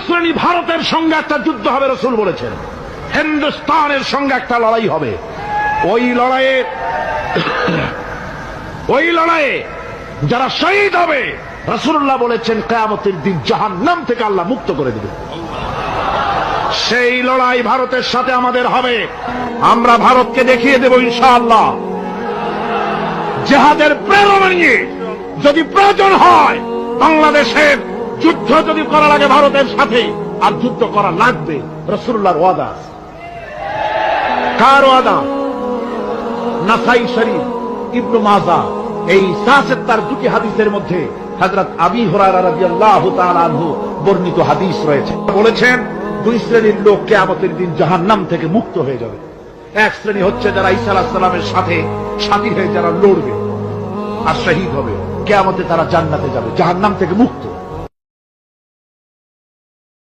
শ্রেণী ভারতের সঙ্গে একটা যুদ্ধ হবে, রাসূল বলেছেন। হিন্দুস্তানের সঙ্গে একটা লড়াই হবে। ওই লড়াইয়ে যারা শহীদ হবে, রাসূলুল্লাহ বলেছেন কিয়ামতের দিন জাহান্নাম থেকে আল্লাহ মুক্ত করে দেবে। সেই লড়াই ভারতের সাথে আমাদের হবে। আমরা ভারতকে দেখিয়ে দেব ইনশাআল্লাহ, জিহাদের প্রেরণা নিয়ে যদি প্রয়োজন হয় বাংলাদেশের যুদ্ধ যদি করা লাগে ভারতের সাথে, আর যুদ্ধ করা লাগবে, রাসূলুল্লাহর ওয়াদা। কার ওয়াদা? নাসাই শরীফ, ইবনে মাজাহ, এই তার দুটি হাদিসের মধ্যে হযরত আবী হুরায়রা রাদিয়াল্লাহু তাআলা আনহু বর্ণিত হাদিস রয়েছে। বলেছেন দুই শ্রেণীর লোক কিয়ামতের দিন জাহান্নাম থেকে মুক্ত হয়ে যাবে। এক শ্রেণী হচ্ছে যারা ঈসা আলাইহিস সালামের সাথে সাথী হয়ে যারা লড়বে আর শহীদ হবে, কিয়ামতে তারা জান্নাতে যাবে, জাহান্নাম থেকে মুক্ত।